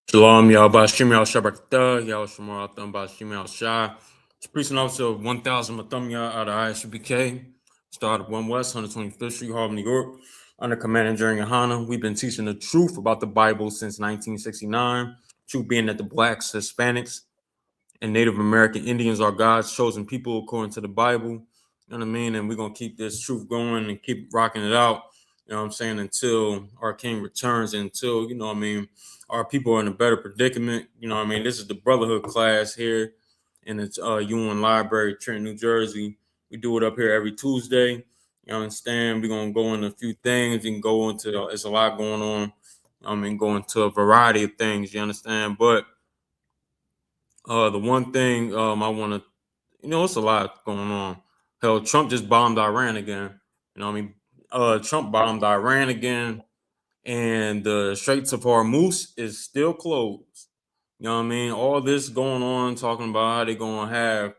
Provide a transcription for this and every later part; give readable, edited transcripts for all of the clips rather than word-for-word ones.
Shalom, y'all. Bashim y'all Shabbatah, y'all Shemar Atham, Bashim y'all Shah. It's preaching officer of 1000 Matham y'all out of I.S.U.P.K. Started 1 West, 125th Street, Harlem, New York. Under Command and General YAHANNA. We've been teaching the truth about the Bible since 1969. Truth being that the blacks, Hispanics, and Native American Indians are God's chosen people according to the Bible. You know what I mean? And we're going to keep this truth going and keep rocking it out. You know what I'm saying? Until our King returns, until, you know what I mean, our people are in a better predicament. You know what I mean? This is the Brotherhood Class here in the UN Library, Trenton, New Jersey. We do it up here every Tuesday. You understand? We're going to go into a few things. You can go into, it's a lot going on. I mean, go into a variety of things, you understand? But the one thing I want to, it's a lot going on. Hell, Trump just bombed Iran again. You know what I mean? Trump bombed Iran again, and the Straits of Hormuz is still closed. You know what I mean? All this going on, talking about how they're going to have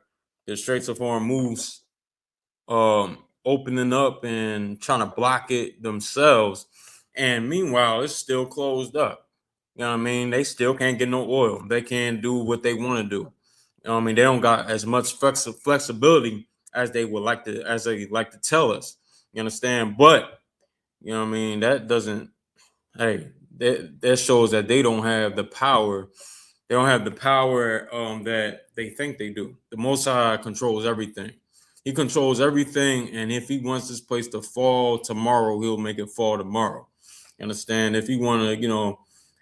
the Straits of Hormuz opening up and trying to block it themselves. And meanwhile, it's still closed up. You know what I mean? They still can't get no oil. They can't do what they want to do. You know what I mean? They don't got as much flexibility as they would like to, as they like to tell us. You understand? But you know what I mean? That doesn't. Hey, that shows that they don't have the power. They don't have the power that they think they do. The Most High controls everything. He controls everything, and if he wants this place to fall tomorrow, he'll make it fall tomorrow. You understand? If he want to,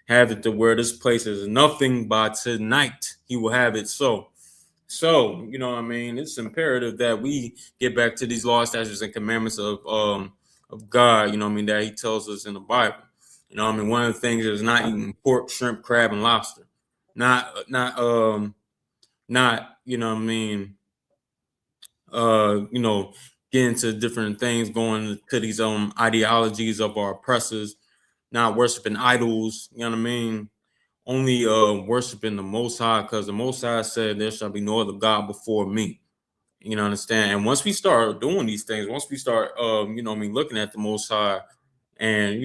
have it to where this place is nothing by tonight, he will have it so. So, you know what I mean? It's imperative that we get back to these laws, statutes, and commandments of God, you know what I mean, that he tells us in the Bible. You know what I mean? One of the things is not eating pork, shrimp, crab, and lobster. Not, you know what I mean, getting to different things, going to these ideologies of our oppressors, not worshiping idols, you know what I mean? Only worshiping the Most High, because the Most High said there shall be no other God before me. You know, understand? And once we start doing these things, once we start looking at the Most High, and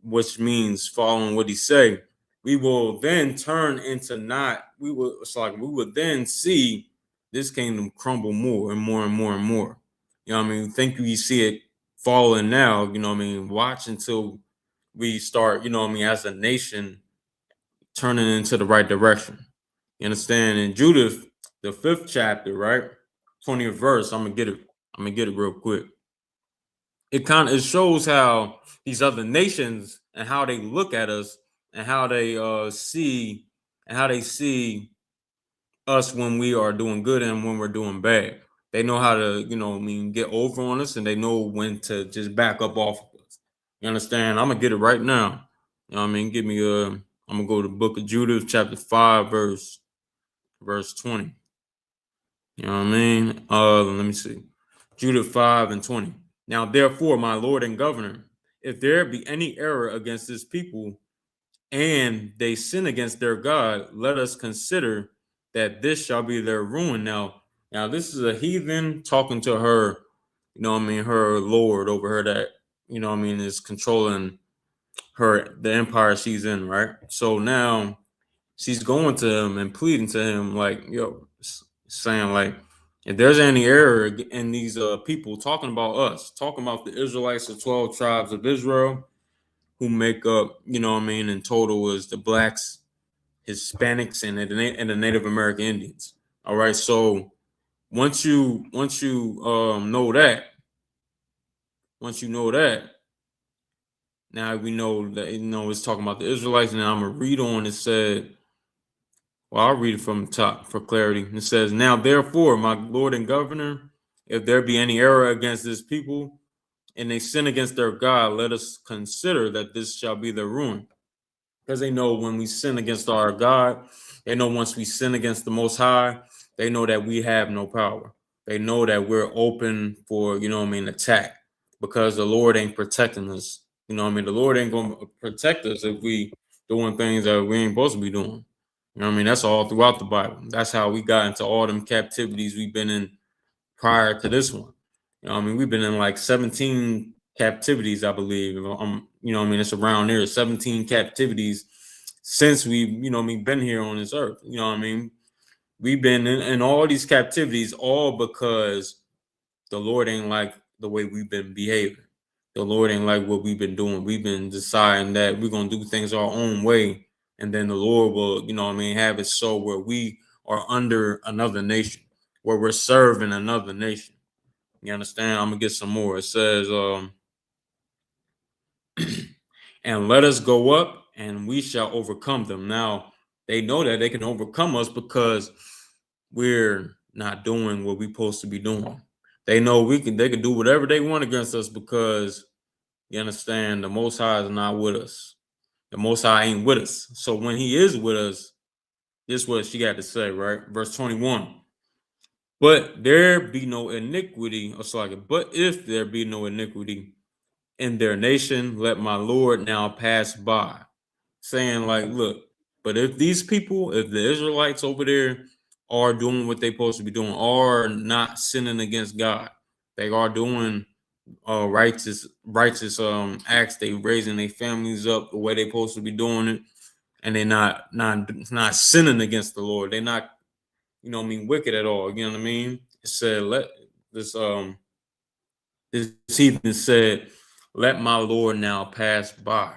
which means following what he say, we will then turn into we would then see this kingdom crumble more and more and more and more. You know what I mean? Think we see it falling now, you know what I mean? Watch until we start, as a nation turning into the right direction. You understand? In Judith, the 5th chapter, right? 20th verse. I'm gonna get it real quick. It shows how these other nations and how they look at us and how they see us when we are doing good and when we're doing bad. They know how to, get over on us, and they know when to just back up off of us. You understand? I'm gonna get it right now. You know what I mean? Give me I'm gonna go to the book of Judith, chapter 5, verse 20. You know what I mean? Let me see. Judith 5 and 20. Now, therefore, my Lord and Governor, if there be any error against this people, and they sin against their God, let us consider that this shall be their ruin. Now this is a heathen talking to her, her Lord over her that, is controlling her, the empire she's in, right? So now she's going to him and pleading to him, like, saying, like, if there's any error in these people, talking about us, talking about the Israelites, the 12 tribes of Israel, who make up, in total is the blacks, Hispanics, and the Native American Indians. All right. So once you know that, now we know that it's talking about the Israelites. And I'm gonna read on. It said, well, I'll read it from the top for clarity. It says, now therefore, my Lord and Governor, if there be any error against this people, and they sin against their God, let us consider that this shall be their ruin. Because they know when we sin against our God, they know once we sin against the Most High, they know that we have no power. They know that we're open for, attack, because the Lord ain't protecting us. The Lord ain't going to protect us if we doing things that we ain't supposed to be doing. That's all throughout the Bible. That's how we got into all them captivities we've been in prior to this one. We've been in like 17 captivities, I believe. It's around there, 17 captivities since we've, been here on this earth. You know what I mean? We've been in all these captivities, all because the Lord ain't like the way we've been behaving. The Lord ain't like what we've been doing. We've been deciding that we're gonna do things our own way, and then the Lord will, have it so where we are under another nation, where we're serving another nation. You understand? I'm gonna get some more. It says, and let us go up, and we shall overcome them. Now they know that they can overcome us because we're not doing what we're supposed to be doing. They know they can do whatever they want against us because you understand the Most High is not with us. The Most High ain't with us. So when He is with us, this is what she got to say, right? Verse 21. But there be no iniquity, but if there be no iniquity in their nation, let my Lord now pass by. Saying, like, look, but if these people, if the Israelites over there are doing what they're supposed to be doing, are not sinning against God, they are doing righteous acts, they raising their families up the way they're supposed to be doing it, and they're not sinning against the Lord. They're not, wicked at all. You know what I mean? It said, let this this heathen said, let my Lord now pass by,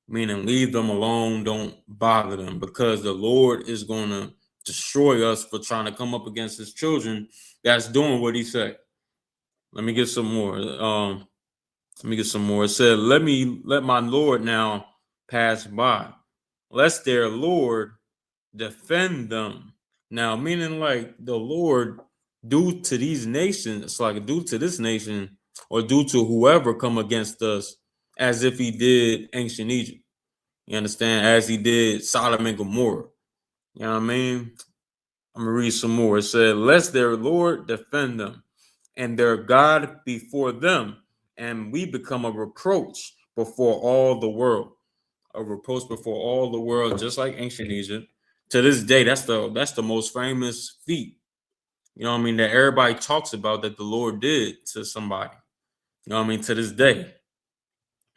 meaning leave them alone, don't bother them, because the Lord is going to destroy us for trying to come up against His children that's doing what He said. Let me get some more. It said, let my Lord now pass by, lest their Lord defend them. Now, meaning like the Lord due to these nations, it's like due to this nation or due to whoever come against us, as if He did ancient Egypt. You understand? As He did Sodom and Gomorrah. You know what I mean? I'm gonna read some more. It said, lest their Lord defend them and their God before them, and we become a reproach before all the world. A reproach before all the world, just like ancient Egypt. To this day, that's the most famous feat. You know what I mean? That everybody talks about that the Lord did to somebody. You know what I mean? To this day.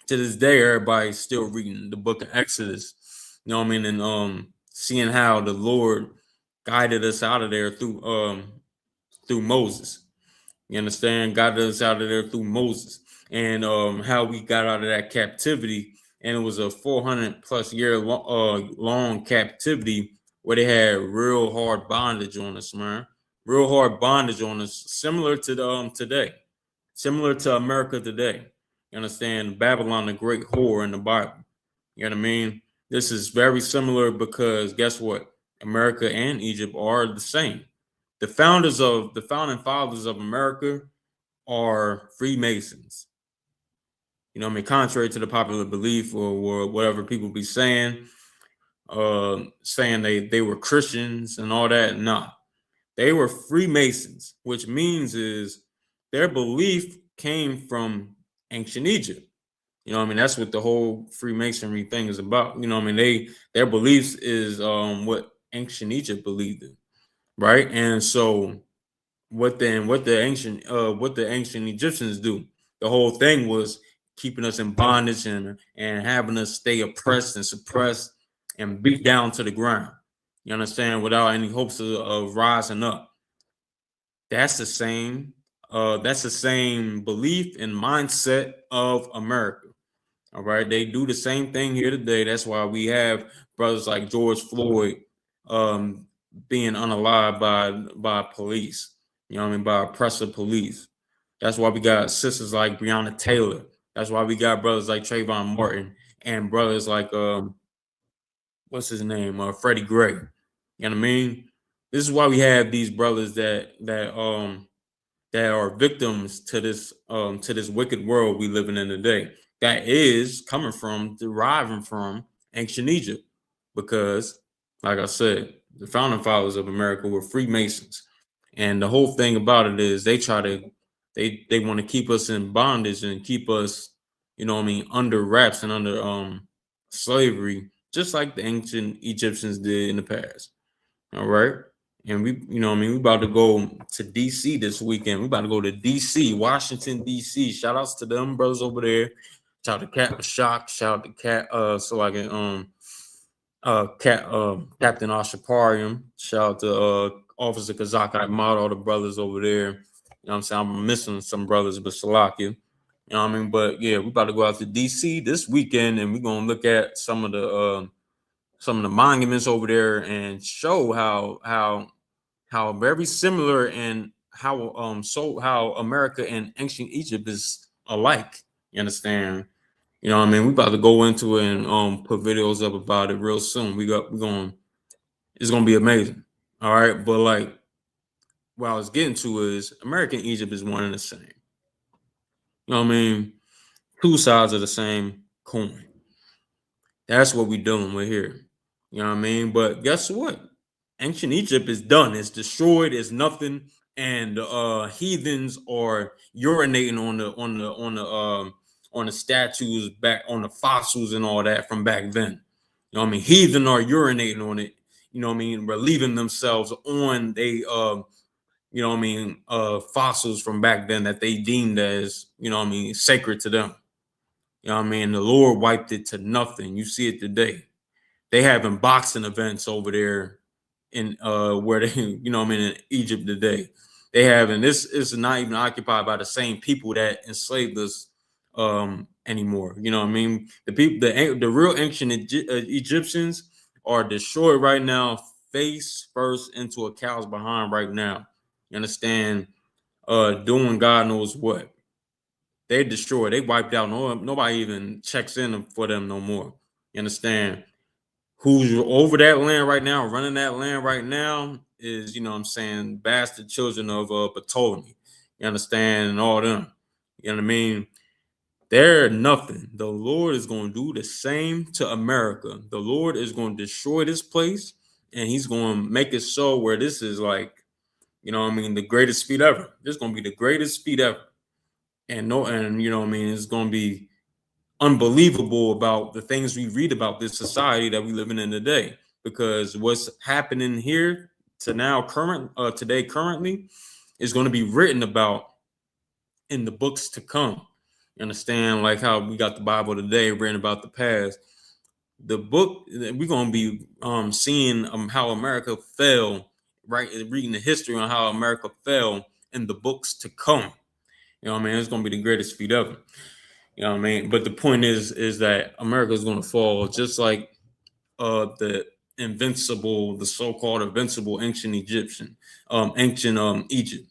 To this day, everybody's still reading the book of Exodus. You know what I mean? And seeing how the Lord guided us out of there through Moses. You understand? Got us out of there through Moses, and how we got out of that captivity. And it was a 400 plus year long captivity where they had real hard bondage on us, man. Real hard bondage on us, similar to the today, similar to America today. You understand? Babylon, the great whore in the Bible. You know what I mean? This is very similar because guess what? America and Egypt are the same. The founding fathers of America are Freemasons. You know what I mean? Contrary to the popular belief or whatever people be saying, saying they were Christians and all that. Nah, they were Freemasons, which means is their belief came from ancient Egypt. You know what I mean? That's what the whole Freemasonry thing is about. You know what I mean? Their beliefs is what ancient Egypt believed in, right? And so what the ancient Egyptians do. The whole thing was keeping us in bondage and having us stay oppressed and suppressed and beat down to the ground. You understand? Without any hopes of rising up. That's the same. That's the same belief and mindset of America. All right, they do the same thing here today. That's why we have brothers like George Floyd being unalived by police. You know what I mean? By oppressive police. That's why we got sisters like Breonna Taylor. That's why we got brothers like Trayvon Martin and brothers like what's his name? Freddie Gray. You know what I mean? This is why we have these brothers that are victims to this wicked world we living in today. That is deriving from ancient Egypt, because, like I said, the founding fathers of America were Freemasons, and the whole thing about it is they want to keep us in bondage and keep us, you know what I mean, under wraps and under slavery, just like the ancient Egyptians did in the past. All right. And we, you know what I mean, we about to go to DC this weekend. We about to go to DC, Washington, DC. Shout outs to them brothers over there. Shout out to Cat Shock. Shout out to Cat Captain Ashaparium. Shout out to Officer Kazak Ahmad, all the brothers over there. You know what I'm saying? I'm missing some brothers, but Salakia. You know what I mean? But yeah, we about to go out to DC this weekend, and we're gonna look at some of the monuments over there and show how very similar and how America and ancient Egypt is alike. You understand? You know what I mean? We about to go into it and put videos up about it real soon. We're going it's gonna be amazing. All right. But like what I was getting to is American Egypt is one and the same. You know what I mean? Two sides of the same coin. That's what we're dealing with here. You know what I mean? But guess what? Ancient Egypt is done. It's destroyed. It's nothing. And heathens are urinating on the statues back on the fossils and all that from back then. You know what I mean? Heathen are urinating on it. You know what I mean? Relieving themselves on you know what I mean, fossils from back then that they deemed as, you know what I mean, sacred to them. You know what I mean? The Lord wiped it to nothing. You see it today. They having boxing events over there in where they, you know what I mean, in Egypt today. They having this is not even occupied by the same people that enslaved us anymore. You know what I mean? The people, the real ancient Egyptians are destroyed right now, face first into a cow's behind right now. You understand? Doing God knows what. They destroyed. They wiped out. Nobody even checks in for them no more. You understand? Who's over that land right now, running that land right now, is, you know what I'm saying, bastard children of Ptolemy. You understand? And all them. You know what I mean? They're nothing. The Lord is going to do the same to America. The Lord is going to destroy this place, and he's going to make it so where this is like, you know what I mean, the greatest speed ever. This is going to be the greatest speed ever. And you know what I mean, it's going to be unbelievable about the things we read about this society that we living in today, because what's happening here to now today currently is going to be written about in the books to come. You understand? Like how we got the Bible today written about the past. The book, we're going to be seeing how America fell, right? Reading the history on how America fell in the books to come. You know what I mean? It's going to be the greatest feat ever. You know what I mean? But the point is that America is going to fall just like the so-called invincible ancient ancient Egypt,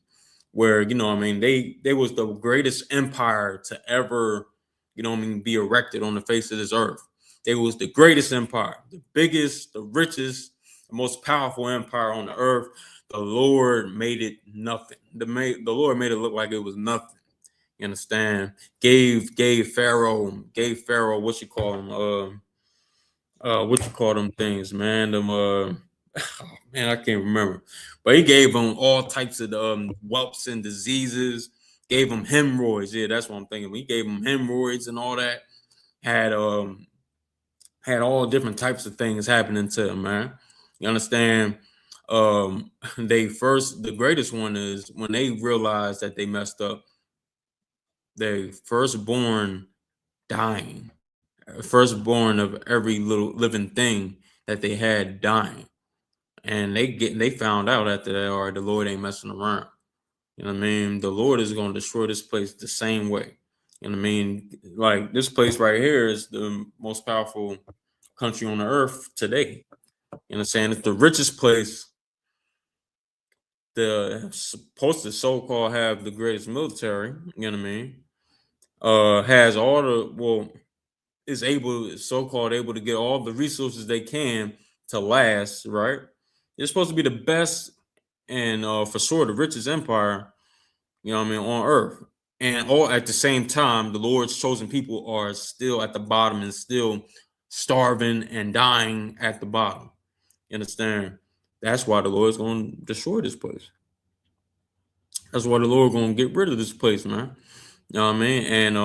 where, you know what I mean, they was the greatest empire to ever, you know what I mean, be erected on the face of this earth. They was the greatest empire, the biggest, the richest, the most powerful empire on the earth. The Lord made it nothing. The Lord made it look like it was nothing. You understand? Gave Pharaoh what you call him, what you call them things, man. Them oh, man, I can't remember. But he gave them all types of whelps and diseases, gave them hemorrhoids. Yeah, that's what I'm thinking. He gave them hemorrhoids and all that. Had all different types of things happening to him, man. You understand? The greatest one is when they realized that they messed up, they firstborn dying, firstborn of every little living thing that they had dying. And they found out after that, all right, the Lord ain't messing around. You know what I mean? The Lord is going to destroy this place the same way. You know what I mean? Like this place right here is the most powerful country on the earth today. You know what I'm saying? It's the richest place. The supposed to so-called have the greatest military. You know what I mean? Has all the is able so-called able to get all the resources they can to last. Right? It's supposed to be the best and for sure the richest empire, you know what I mean, on earth. And all at the same time, the Lord's chosen people are still at the bottom and still starving and dying at the bottom. You understand? That's why the Lord's going to destroy this place. That's why the Lord going to get rid of this place, man. You know what I mean? And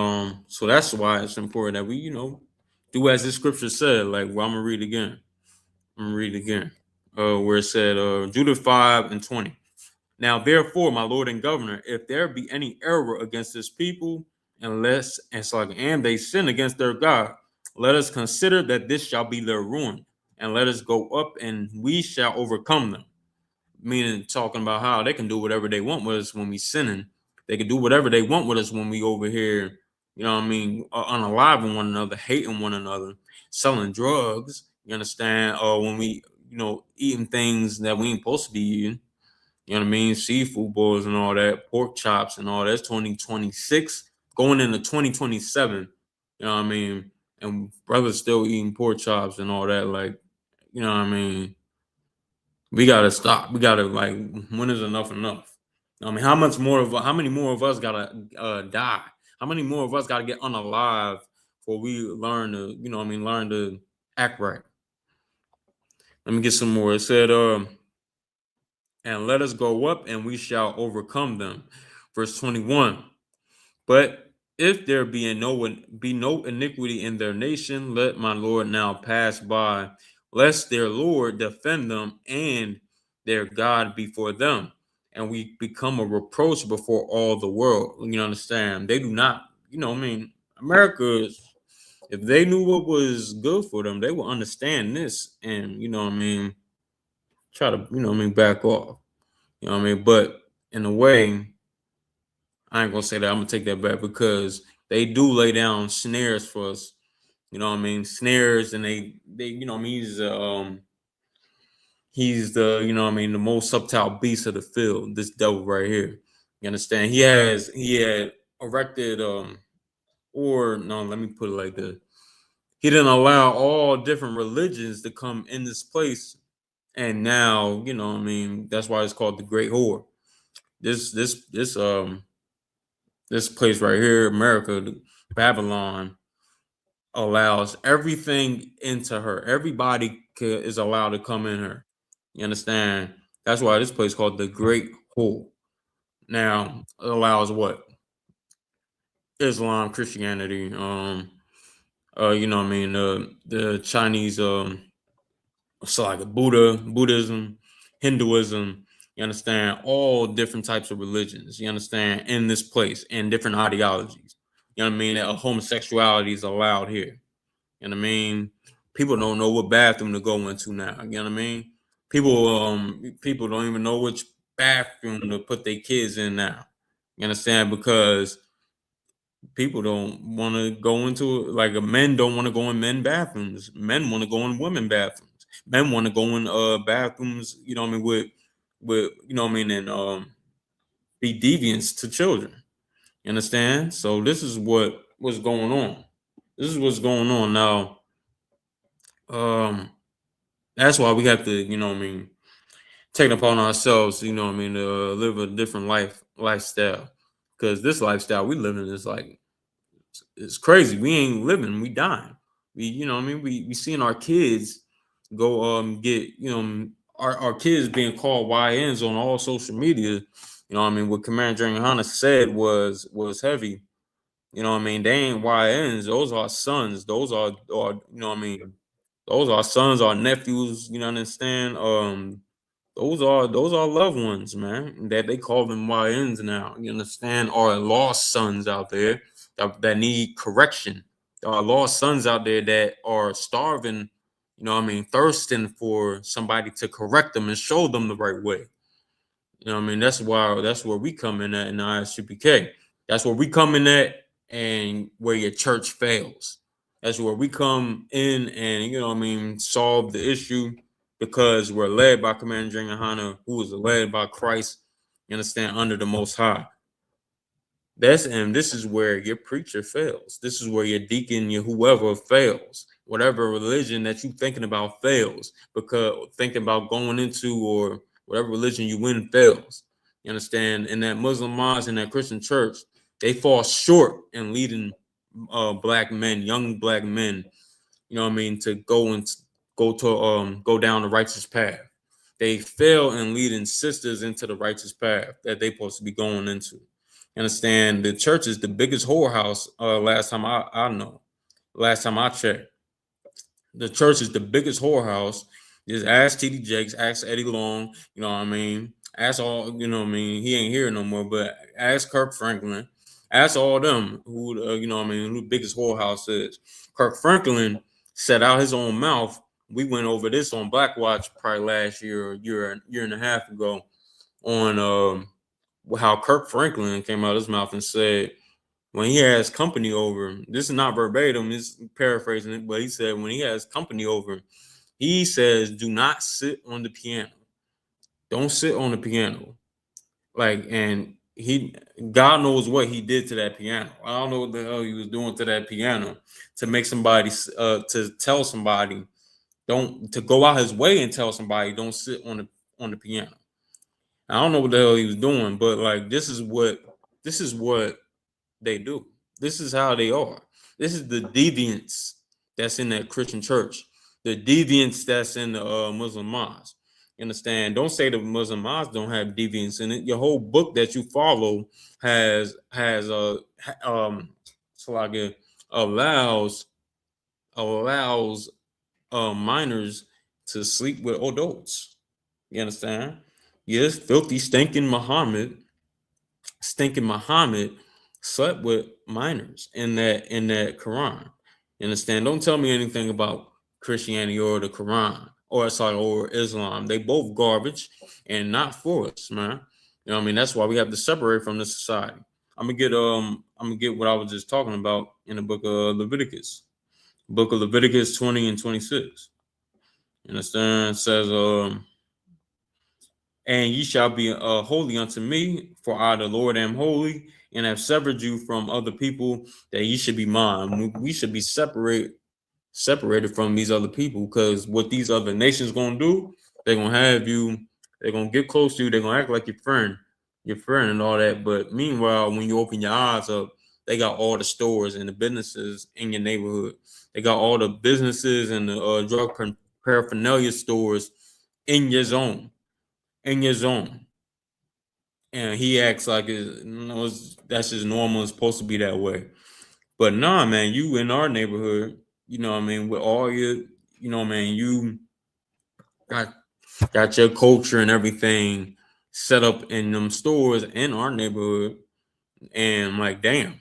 so that's why it's important that we, you know, do as the scripture said. Like, well, I'm gonna read again. I'm gonna read again. Where it said, Judah 5:20. Now, therefore, my Lord and Governor, if there be any error against this people, and they sin against their God, let us consider that this shall be their ruin, and let us go up, and we shall overcome them. Meaning, talking about how they can do whatever they want with us when we sinning. They can do whatever they want with us when we over here, you know what I mean, unaliving one another, hating one another, selling drugs. You understand? Or when we, eating things that we ain't supposed to be eating. You know what I mean? Seafood bowls and all that, pork chops and all that's 2026 going into 2027. You know what I mean? And brothers still eating pork chops and all that. Like, you know what I mean? We gotta stop. We gotta, like, when is enough enough? I mean, how many more of us gotta die? How many more of us gotta get unalive before we learn to, learn to act right? Let me get some more. It said, and let us go up and we shall overcome them. Verse 21. But if there be no iniquity in their nation, let my Lord now pass by, lest their Lord defend them and their God before them, and we become a reproach before all the world. You understand? They do not, America, if they knew what was good for them, they would understand this and, try to, back off. But in a way, I ain't gonna say that. I'm gonna take that back because they do lay down snares for us. Snares, and they he's the the most subtle beast of the field. This devil right here. You understand? He had erected or no, let me put it like this. He didn't allow all different religions to come in this place, and now that's why it's called the Great Whore. This place right here, America, Babylon, allows everything into her. Everybody is allowed to come in her. You understand? That's why this place is called the Great Hole. Now, it allows what? Islam, Christianity, the Chinese, so like Buddhism, Hinduism. You understand? All different types of religions. You understand? In this place, and different ideologies. You know what I mean? That homosexuality is allowed here. You know what I mean? People don't know what bathroom to go into now. You know what I mean? People don't even know which bathroom to put their kids in now. You understand? Because people don't want to go into it. Like, men don't want to go in men bathrooms. Men want to go in women bathrooms. Men want to go in bathrooms, with and be deviants to children. You understand? So this is what's going on. This is what's going on now. That's why we have to, take it upon ourselves, to live a different lifestyle. Because this lifestyle we live in is like, it's crazy. We ain't living, we dying. We seeing our kids go get, our kids being called YNs on all social media. What Commander YAHANNA said was heavy. They ain't YNs, those are sons. Those are sons, our nephews, understand? Those are loved ones, man. That they call them YNs now. You understand? Are lost sons out there that need correction. There are lost sons out there that are starving, thirsting for somebody to correct them and show them the right way. That's where we come in at in the I.S.U.P.K. That's where we come in at, and where your church fails. That's where we come in and solve the issue, because we're led by Commander YAHANNA, who is led by Christ. You understand, under the Most High. This is where your preacher fails. This is where your deacon, your whoever fails. Whatever religion that you thinking about fails, because thinking about going into, or whatever religion you in, fails. You understand? And that Muslim mosque and that Christian church, they fall short in leading black men, young black men, to go down the righteous path. They fail in leading sisters into the righteous path that they supposed to be going into. Understand? The church is the biggest whorehouse. Last time I checked, the church is the biggest whorehouse. Just ask TD Jakes, ask Eddie Long. Ask all. He ain't here no more. But ask Kirk Franklin. Ask all them who who the biggest whorehouse is. Kirk Franklin set out his own mouth We went over this on Black Watch probably last year or year and a half ago on how Kirk Franklin came out of his mouth and said when he has company over, this is not verbatim, this is paraphrasing it, but he said when he has company over, he says, do not sit on the piano. Don't sit on the piano. Like, and God knows what he did to that piano. I don't know what the hell he was doing to that piano to make somebody, to tell somebody, to go out his way and tell somebody, don't sit on the piano. I don't know what the hell he was doing, but like, this is what they do. This is how they are. This is the deviance that's in that Christian church, the deviance that's in the Muslim mosque. You understand? Don't say the Muslim mosque don't have deviance in it. Your whole book that you follow has so like it allows minors to sleep with adults. You understand? Yes, filthy, stinking Muhammad slept with minors in that Quran. You understand? Don't tell me anything about Christianity or the Quran or Islam. They both garbage and not for us, man. You know what I mean? That's why we have to separate from this society. I'm gonna get what I was just talking about in the book of Leviticus. Book of Leviticus 20 and 26. You understand? It says and ye shall be holy unto me, for I, the Lord, am holy, and have severed you from other people, that ye should be mine. We should be separated from these other people, because what these other nations gonna do, they're gonna have you, they're gonna get close to you, they're gonna act like your friend and all that. But meanwhile, when you open your eyes up, they got all the stores and the businesses in your neighborhood. They got all the businesses and the drug paraphernalia stores in your zone in your zone. And he acts like that's just normal. It's supposed to be that way. But nah, man, you in our neighborhood, you know what I mean, with all your, you know, man, you got your culture and everything set up in them stores in our neighborhood. And like damn,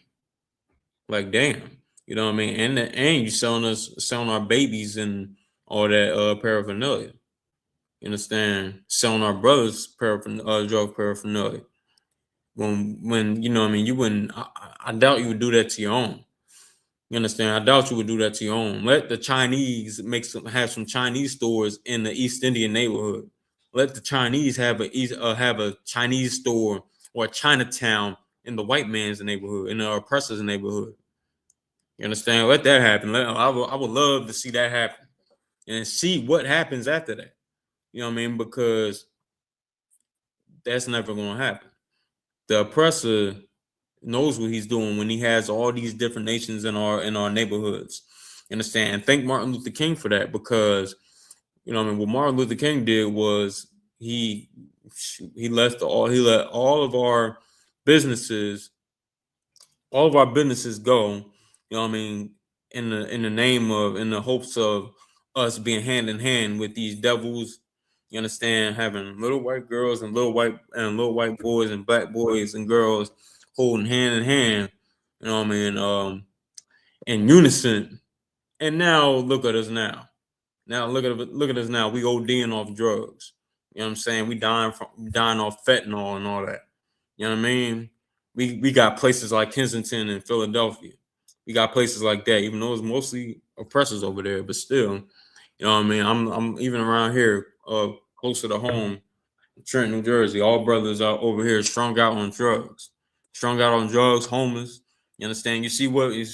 you know what I mean? And you selling our babies and all that paraphernalia. You understand? Selling our brothers drug paraphernalia. When you know what I mean, you wouldn't. I doubt you would do that to your own. You understand? I doubt you would do that to your own. Let the Chinese have some Chinese stores in the East Indian neighborhood. Let the Chinese have a Chinese store or a Chinatown in the white man's neighborhood, in the oppressor's neighborhood. You understand? Let that happen. I would love to see that happen and see what happens after that. You know what I mean? Because that's never going to happen. The oppressor knows what he's doing when he has all these different nations in our neighborhoods. You understand? And thank Martin Luther King for that, because you know, I mean, what Martin Luther King did was he let all of our businesses go. You know, what I mean, in the name of, in the hopes of us being hand in hand with these devils. You understand? Having little white girls and little white boys and black boys and girls holding hand in hand. You know what I mean? In unison. And now look at us now. Now look at us now. We ODing off drugs. You know what I'm saying? We dying off fentanyl and all that. You know what I mean? We got places like Kensington and Philadelphia. We got places like that, even though it's mostly oppressors over there, but still, you know what I mean? I'm even around here, closer to home, Trenton, New Jersey. All brothers are over here strung out on drugs, homeless. You understand? You see what you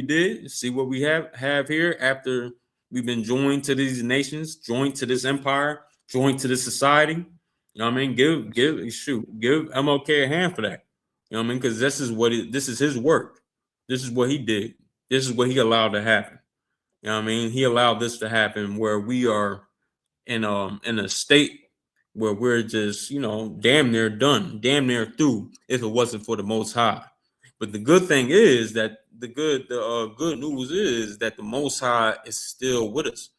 did. You see what we have here after we've been joined to these nations, joined to this empire, joined to this society. You know what I mean? Give MLK a hand for that. You know what I mean? Because this is his work. This is what he did. This is what he allowed to happen. You know what I mean? He allowed this to happen where we are in a state where we're just, you know, damn near done, damn near through, if it wasn't for the Most High. But the good thing is that good news is that the Most High is still with us.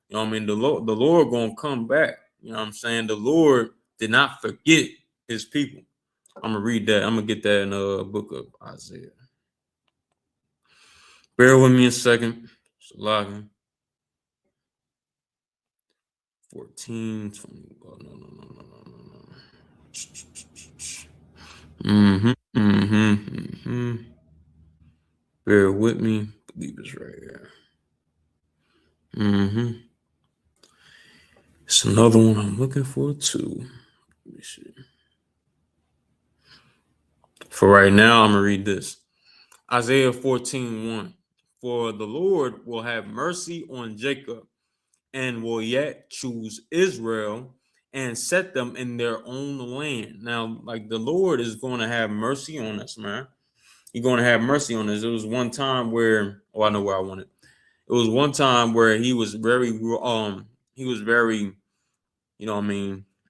You know what I mean? The Lord gonna come back. You know what I'm saying? The Lord did not forget his people. I'm gonna read that. I'm gonna get that in the book of Isaiah. Bear with me a second. It's logging. 14, 20. Oh, no. Mm-hmm. Bear with me. I believe it's right here. It's another one I'm looking for too. Let me see. For right now, I'm gonna read this. Isaiah 14:1. For the Lord will have mercy on Jacob and will yet choose Israel and set them in their own land. Now, like the Lord is going to have mercy on us, man. He's going to have mercy on us. It was one time where, oh, I know where I want it. It was one time where he was very,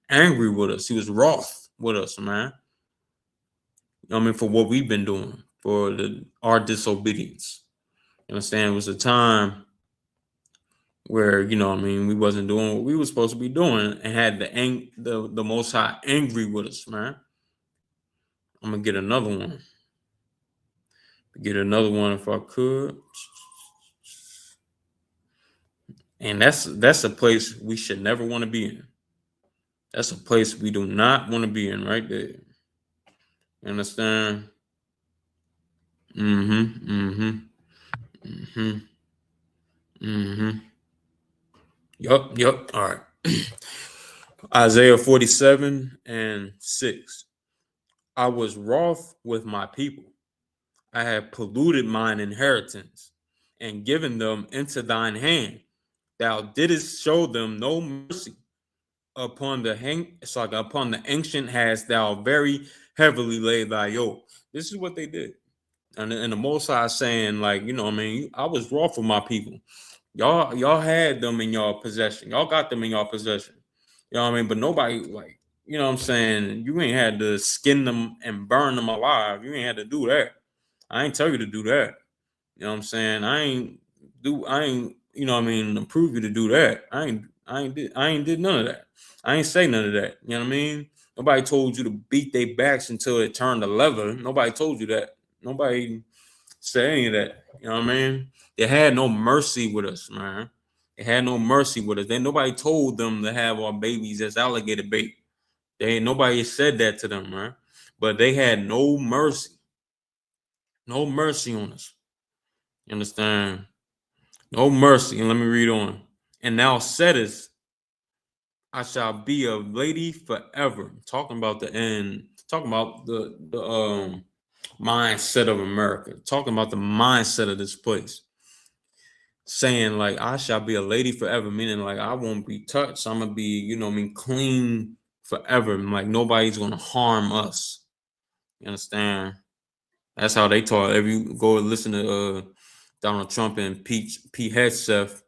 angry with us. He was wroth with us, man. For what we've been doing, for our disobedience. You understand? It was a time where we wasn't doing what we were supposed to be doing, and had the Most High angry with us, man. I'm gonna get another one. Get another one if I could. And that's a place we should never want to be in. That's a place we do not want to be in, right there. You understand? Mm-hmm. Mm-hmm. Mm-hmm. Mm-hmm. Yup. All right. Isaiah 47:6. I was wroth with my people. I have polluted mine inheritance and given them into thine hand. Thou didst show them no mercy. Upon upon the ancient hast thou very heavily laid thy yoke. This is what they did. And the Most High saying, like, I was wroth with my people. Y'all had them in your possession. Y'all got them in your possession. You know what I mean? But nobody, like, you know what I'm saying? You ain't had to skin them and burn them alive. You ain't had to do that. I ain't tell you to do that. You know what I'm saying? I ain't, approve you to do that. I ain't did none of that. I ain't say none of that. You know what I mean? Nobody told you to beat their backs until it turned to leather. Nobody told you that. Nobody said any of that. You know what I mean? They had no mercy with us, man. They had no mercy with us. Then nobody told them to have our babies as alligator bait. Nobody said that to them, man. But they had no mercy. No mercy on us. You understand? No mercy. And let me read on. And thou saidest, I shall be a lady forever. Talking about the end, talking about the mindset of America, talking about the mindset of this place. Saying like I shall be a lady forever, meaning like I won't be touched. I'm gonna be, clean forever. And like nobody's gonna harm us. You understand? That's how they talk. If you go listen to Donald Trump and Pete Hegseth,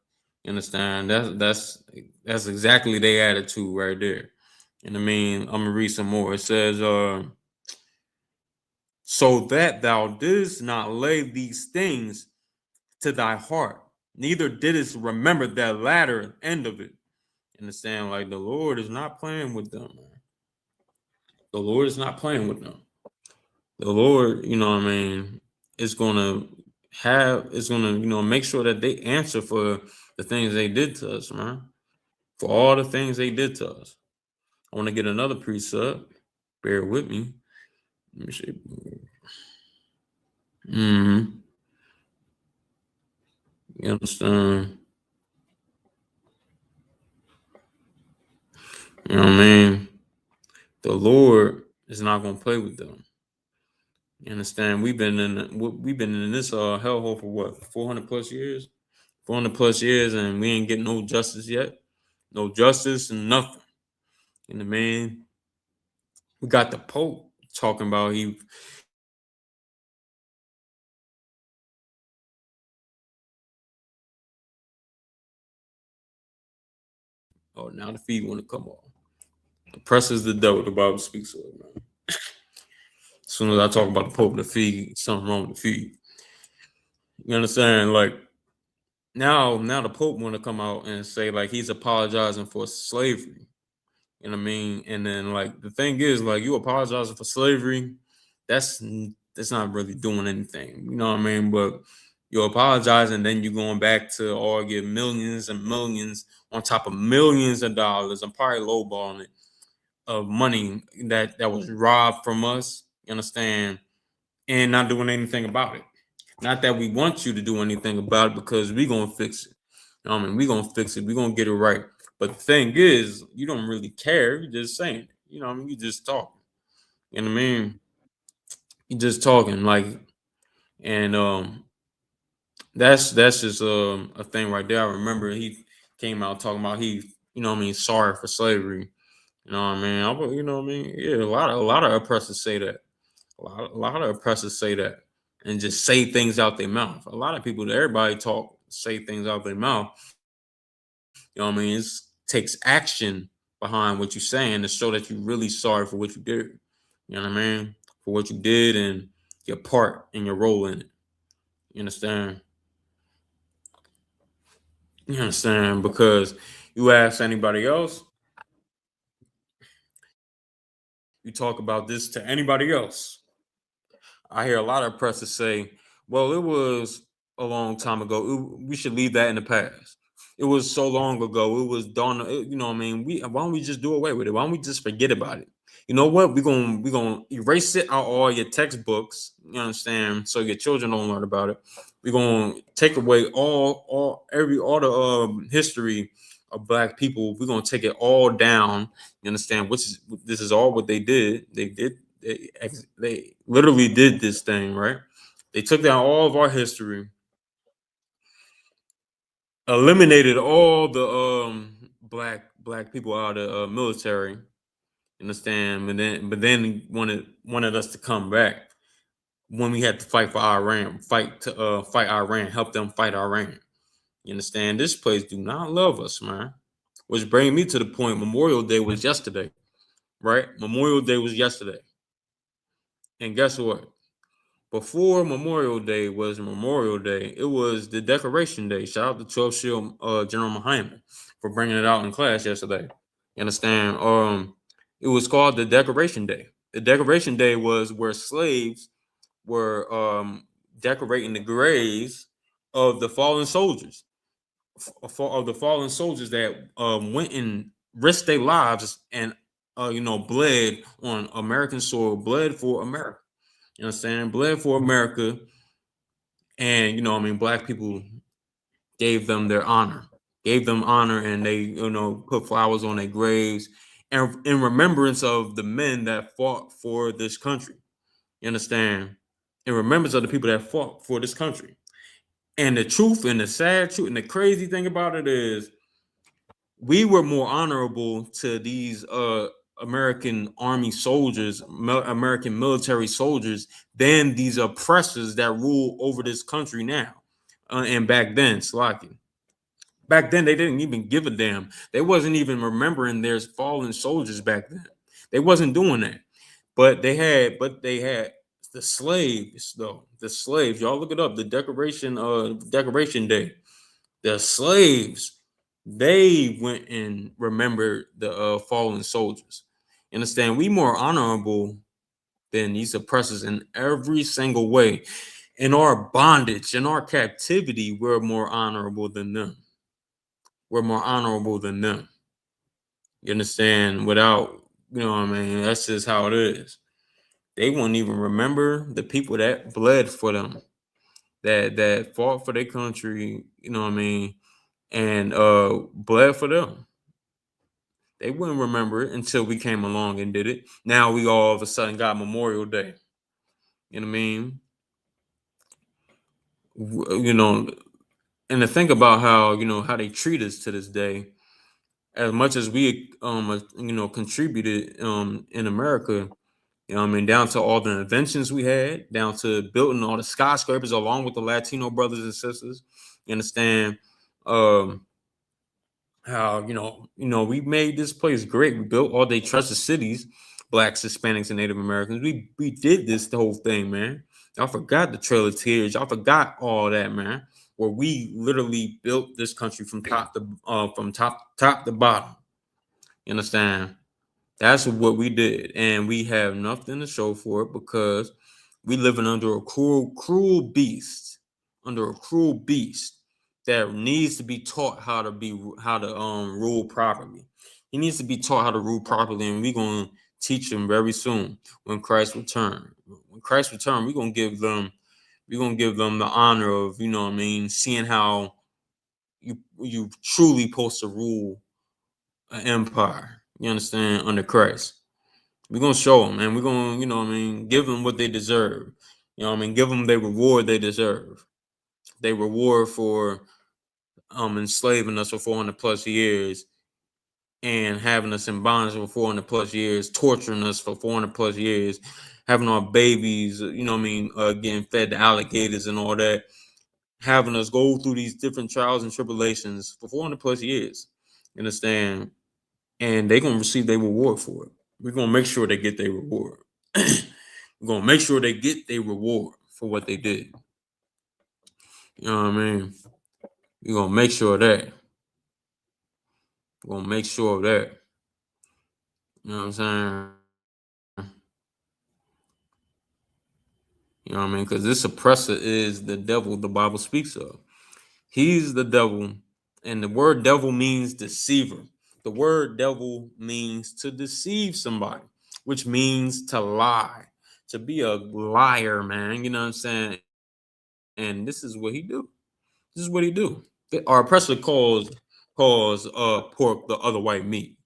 you understand? That's exactly their attitude right there. And I'm gonna read some more. It says, so that thou didst not lay these things to thy heart, neither didst remember that latter end of it. Understand? Like the Lord is not playing with them, man. The Lord is not playing with them. The Lord, is gonna make sure that they answer for the things they did to us, man. For all the things they did to us. I want to get another precept. Bear with me. Let me see. You understand? You know what I mean? The Lord is not gonna play with them. You understand? We've been in this hellhole for what, 400 plus years? 400 plus years, and we ain't getting no justice yet. No justice and nothing. And we got the Pope talking about now the feed want to come off. The press is the devil, the Bible speaks of, man. As soon as I talk about the Pope and the feed, something wrong with the feed. You understand? Like now the Pope want to come out and say like he's apologizing for slavery. You know what I mean? And then like the thing is, like, you apologizing for slavery, that's not really doing anything. You know what I mean? But You're apologizing, and then you're going back to argue millions and millions on top of millions of dollars. I'm probably lowballing it, of money that was robbed from us. You understand? And not doing anything about it. Not that we want you to do anything about it, because we're gonna fix it. You know what I mean, we're gonna fix it, we're gonna get it right. But the thing is, you don't really care, you're just saying it. You know what I mean? You just talking. You know what I mean? You just talking, like, and that's just a thing right there. I remember he came out talking about he, you know what I mean, sorry for slavery. You know what I mean? You know what I mean? Yeah, a lot of oppressors say that. A lot of oppressors say that and just say things out their mouth. A lot of people, everybody say things out their mouth. You know what I mean? It takes action behind what you're saying to show that you're really sorry for what you did. You know what I mean? For what you did and your part and your role in it. You understand? You understand? Because you ask anybody else, you talk about this to anybody else, I hear a lot of oppressors say, well, it was a long time ago. We should leave that in the past. It was so long ago. It was done. You know what I mean? Why don't we just do away with it? Why don't we just forget about it? You know what? We're gonna erase it out all your textbooks. You understand? So your children don't learn about it. We're gonna take away all the history of black people. We're gonna take it all down. You understand? This is all what they did. They literally did this thing, right? They took down all of our history, eliminated all the black people out of the military. Understand? But then wanted us to come back when we had to fight for Iran, fight Iran, help them fight Iran. You understand? This place do not love us, man. Which bring me to the point: Memorial Day was yesterday, right? Memorial Day was yesterday, and guess what? Before Memorial Day was Memorial Day, it was the Decoration Day. Shout out to 12 Shield General Muhammad for bringing it out in class yesterday. You understand? It was called the Decoration Day. The Decoration Day was where slaves were decorating the graves of the fallen soldiers, of the fallen soldiers that went and risked their lives and bled on American soil, bled for America. You understand? Bled for America. And black people gave them their honor, gave them honor, and they put flowers on their graves, and in remembrance of the men that fought for this country. You understand? In remembrance of the people that fought for this country. And the truth and the sad truth and the crazy thing about it is, we were more honorable to these American army soldiers, American military soldiers, than these oppressors that rule over this country now. And back then, Slocky. Back then, they didn't even give a damn. They wasn't even remembering their fallen soldiers back then. They wasn't doing that. But they had the slaves though. The slaves, y'all look it up. The Decoration Day. The slaves, they went and remembered the fallen soldiers. You understand? We more honorable than these oppressors in every single way. In our bondage, in our captivity, we're more honorable than them. We're more honorable than them. You understand? Without, you know what I mean? That's just how it is. They won't even remember the people that bled for them, that fought for their country, you know what I mean, and bled for them. They wouldn't remember it until we came along and did it. Now we all of a sudden got Memorial Day. You know what I mean? You know, and to think about how they treat us to this day, as much as we contributed in America, I mean, down to all the inventions we had, down to building all the skyscrapers along with the Latino brothers and sisters. You understand? How we made this place great. We built all they trusted cities, blacks, Hispanics, and Native Americans. We did this the whole thing, man. Y'all forgot the Trail of Tears. Y'all forgot all that, man. Where we literally built this country from top to bottom. You understand? That's what we did, and we have nothing to show for it because we living under a cruel beast. under a cruel beast that needs to be taught how to rule properly. He needs to be taught how to rule properly, and we're gonna teach him very soon when Christ return. When Christ return, we're gonna give them the honor of, seeing how you truly supposed to rule an empire. You understand, under Christ. We're gonna show them, and we're gonna, give them what they deserve. Give them their reward they deserve. They reward for enslaving us for 400 plus years and having us in bondage for 400 plus years, torturing us for 400 plus years, having our babies, getting fed to alligators and all that, having us go through these different trials and tribulations for 400 plus years. You understand? And they're gonna receive their reward for it. We're gonna make sure they get their reward. We're gonna make sure they get their reward for what they did. You know what I mean? We're gonna make sure of that. We're gonna make sure of that. You know what I'm saying? You know what I mean? Because this oppressor is the devil the Bible speaks of. He's the devil, and the word devil means deceiver. The word devil means to deceive somebody, which means to lie, to be a liar, man. You know what I'm saying? And this is what he do. This is what he do. Our oppressor calls pork the other white meat,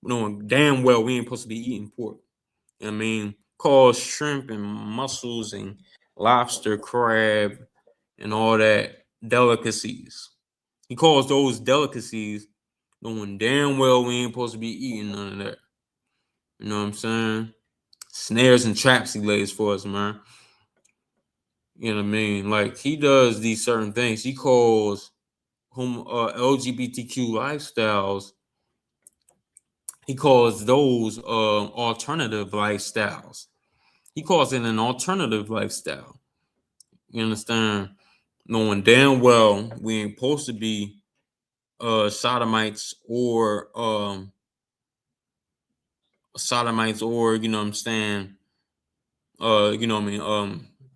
knowing damn well we ain't supposed to be eating pork. You know what I mean, calls shrimp and mussels and lobster, crab, and all that delicacies. He calls those delicacies, knowing damn well we ain't supposed to be eating none of that. You know what I'm saying? Snares and traps he lays for us, man. You know what I mean? Like, he does these certain things. He calls LGBTQ lifestyles. He calls those alternative lifestyles. He calls it an alternative lifestyle. You understand? Knowing damn well we ain't supposed to be sodomites or you know what I'm saying,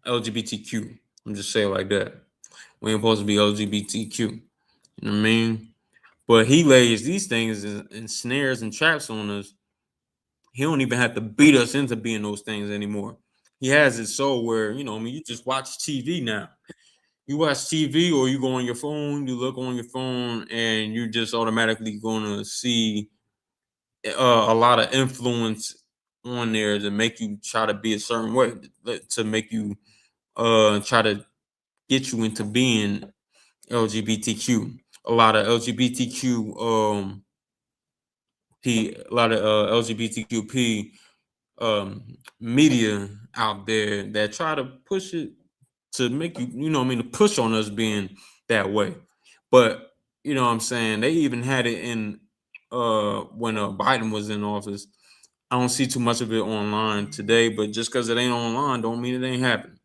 LGBTQ. I'm just saying like that. We ain't supposed to be LGBTQ. You know what I mean? But he lays these things and snares and traps on us. He don't even have to beat us into being those things anymore. He has it so where, you just watch TV now. You watch TV or you go on your phone, you look on your phone, and you're just automatically going to see a lot of influence on there to make you try to be a certain way, to make you try to get you into being LGBTQ. A lot of LGBTQ a lot of LGBTQP media out there that try to push it to make you, to push on us being that way. But you know what I'm saying, they even had it in when Biden was in office. I don't see too much of it online today, but just because it ain't online don't mean it ain't happening.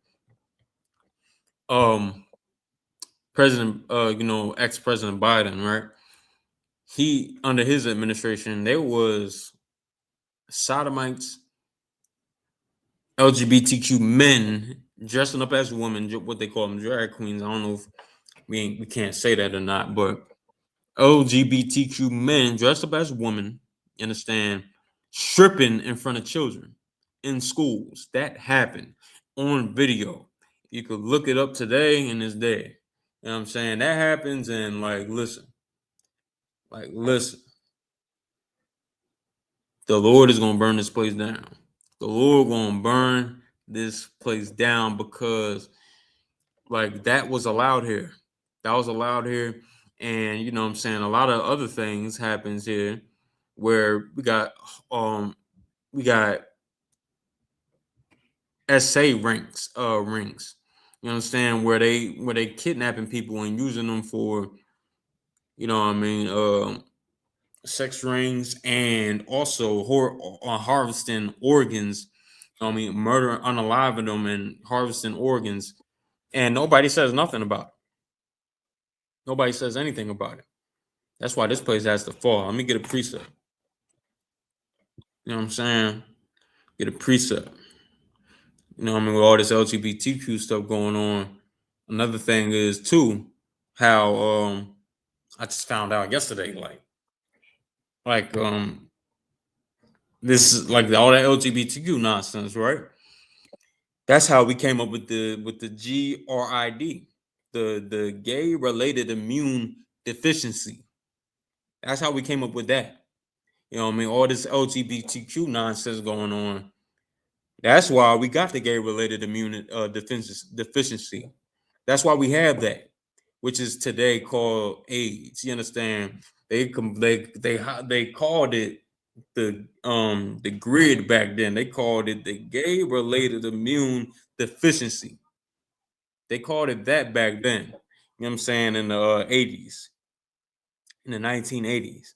President ex-President Biden, right? He, under his administration, there was sodomites, LGBTQ men dressing up as women, what they call them, drag queens. I don't know if we can't say that or not, but LGBTQ men dressed up as women, understand, stripping in front of children in schools. That happened on video. You could look it up today and it's there. You know what I'm saying? That happens, and listen, the Lord is gonna burn this place down. The Lord gonna burn this place down because that was allowed here. That was allowed here. And you know what I'm saying, a lot of other things happens here where we got SA rings. You understand, where they kidnapping people and using them for, sex rings, and also harvesting organs. Murder, unaliving them and harvesting organs, and nobody says nothing about it. Nobody says anything about it. That's why this place has to fall. Let me get a precept. You know what I'm saying? Get a precept. With all this LGBTQ stuff going on, another thing is too how I just found out yesterday, like this is like all that LGBTQ nonsense, right? That's how we came up with the GRID, the gay related immune deficiency. That's how we came up with that. You know what I mean? All this LGBTQ nonsense going on. That's why we got the gay related immune deficiency. That's why we have that, which is today called AIDS. You understand? They called it the grid back then. They called it the gay related immune deficiency. They called it that back then. You know what I'm saying? In the 80s, in the 1980s.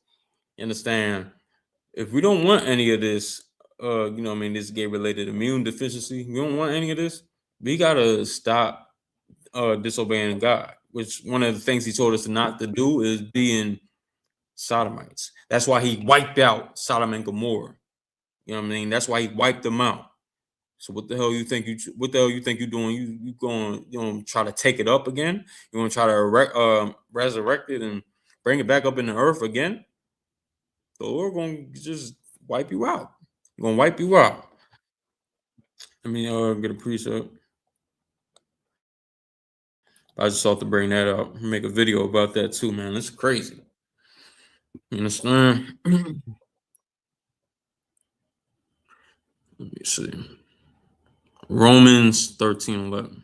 You understand? If we don't want any of this, you know what I mean, this gay related immune deficiency, we don't want any of this, we gotta stop disobeying God, which one of the things he told us not to do is being sodomites. That's why he wiped out Sodom and Gomorrah. You know what I mean? That's why he wiped them out. So what the hell you think you're doing? You gonna try to take it up again? You gonna try to resurrect it and bring it back up in the earth again? The Lord gonna just wipe you out. Gonna wipe you out. Let me get a precept. I just thought to bring that up. Make a video about that too, man. That's crazy. You understand? Let me see. Romans 13:11.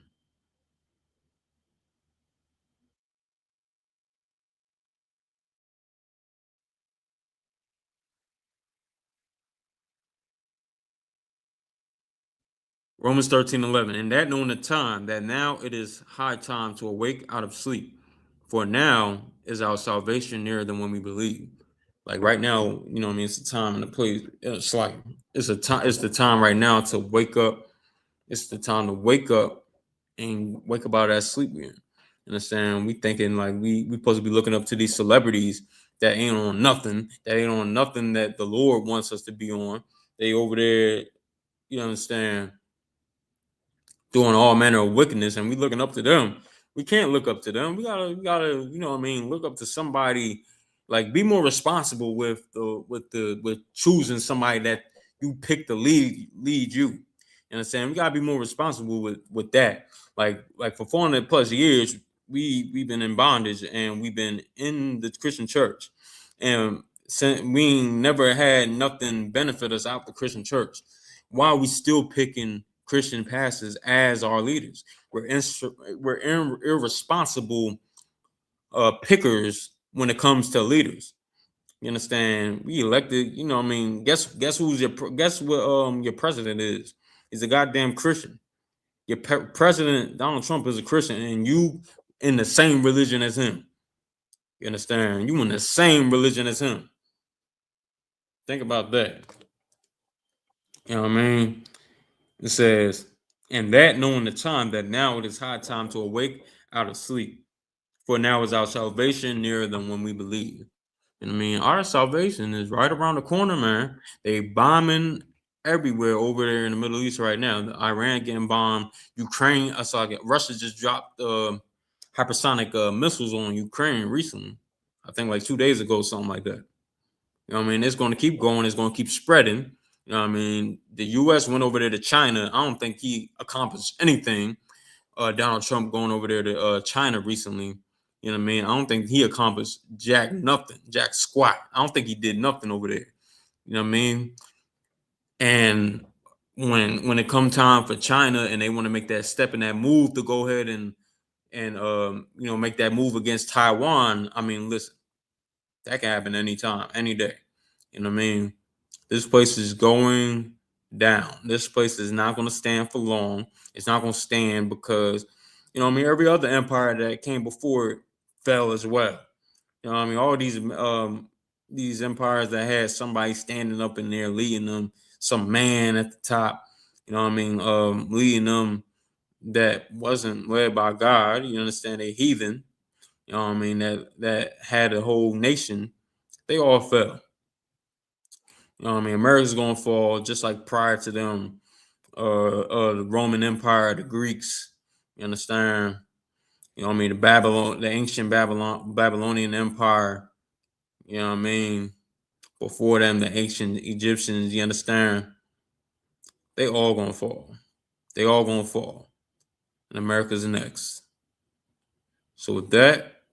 Romans 13:11. And that knowing the time, that now it is high time to awake out of sleep. For now is our salvation nearer than when we believe. Like right now, you know what I mean? It's the time and the place. It's like it's the time right now to wake up. It's the time to wake up and wake up out of that sleep we're in. Understand? We thinking like we supposed to be looking up to these celebrities that ain't on nothing, that the Lord wants us to be on. They over there, you understand, doing all manner of wickedness, and we looking up to them. We can't look up to them. We gotta, you know what I mean, look up to somebody. Like, be more responsible with choosing somebody that you pick to lead you. You know what I'm saying? We gotta be more responsible with that. Like for 400 plus years, we've been in bondage and we've been in the Christian church, and we never had nothing benefit us out the Christian church. Why are we still picking Christian pastors as our leaders? We're irresponsible pickers when it comes to leaders. You understand? We elected, you know what I mean, guess what your president is? He's a goddamn Christian. Your president Donald Trump is a Christian, and you in the same religion as him. You understand? You in the same religion as him. Think about that. You know what I mean? It says, and that knowing the time, that now it is high time to awake out of sleep. For now is our salvation nearer than when we believe. And I mean, our salvation is right around the corner, man. They bombing everywhere over there in the Middle East right now. Iran getting bombed. Ukraine, I saw Russia just dropped hypersonic missiles on Ukraine recently. I think like 2 days ago, something like that. You know what I mean? It's going to keep going. It's going to keep spreading. You know what I mean? The U.S. went over there to China. I don't think he accomplished anything. Donald Trump going over there to China recently. You know what I mean? I don't think he accomplished jack squat. I don't think he did nothing over there. You know what I mean? And when it come time for China and they want to make that step and that move to go ahead and you know, make that move against Taiwan, I mean, listen, that can happen anytime, any day. You know what I mean? This place is going down. This place is not going to stand for long. It's not going to stand because, you know what I mean, every other empire that came before it fell as well. You know what I mean? All these empires that had somebody standing up in there leading them, some man at the top, you know what I mean, leading them that wasn't led by God. You understand? A heathen, you know what I mean, that had a whole nation. They all fell. You know what I mean? America's gonna fall just like prior to them, the Roman Empire, the Greeks. You understand? You know what I mean? The ancient Babylonian Empire. You know what I mean? Before them, the ancient Egyptians. You understand? They all gonna fall. They all gonna fall. And America's next. So with that,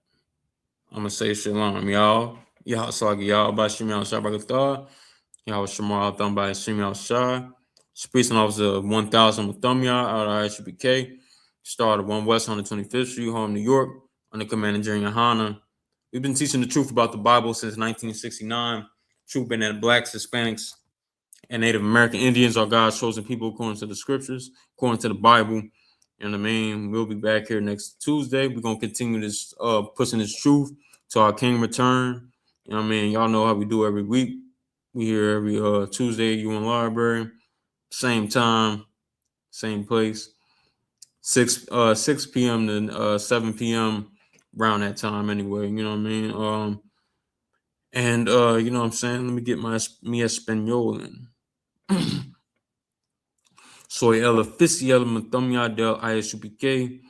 I'm gonna say shalom, y'all. Y'all salagi y'all by Shimi al Shabbat. Y'all Shamar Thumb by Shimi al Shah. Priest and Officer 1000 Muthumya out of I.S.U.P.K. Started 1 West 125th Street, Harlem, New York, under Commander General YAHANNA. We've been teaching the truth about the Bible since 1969. Truth been that blacks, Hispanics, and Native American Indians are God's chosen people according to the scriptures, according to the Bible. And I mean, we'll be back here next Tuesday. We're gonna continue this pushing this truth to our King return. You know what I mean? Y'all know how we do every week. We here every Tuesday, you in the library, same time, same place. 6 p.m. to 7 p.m. around that time anyway, you know what I mean? And you know what I'm saying? Let me get mi español in. Soy el oficial Muthumya del I.S.U.P.K,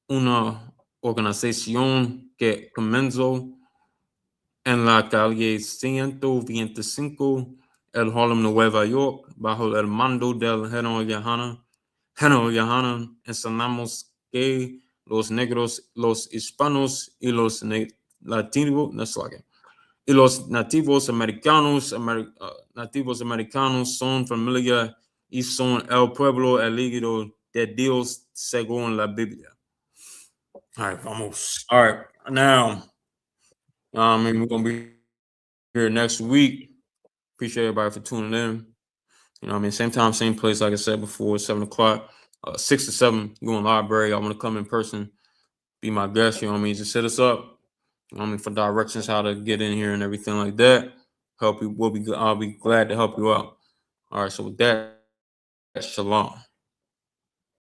una organización que comenzó en la calle 125, el Harlem, Nueva York, bajo el mando del General YAHANNA. General YAHANNA, enseñamos que los negros, los hispanos y los latinos, y los nativos americanos son familia y son el pueblo elegido de Dios según la Biblia. All right, vamos. All right, now, I mean, we're going to be here next week. Appreciate everybody for tuning in. You know what I mean? Same time, same place, like I said before, 7 o'clock, 6 to 7, you go in the library. I want to come in person, be my guest, you know what I mean? Just hit us up. You know what I mean, for directions, how to get in here and everything like that. Help you. I'll be glad to help you out. All right. So with that, shalom.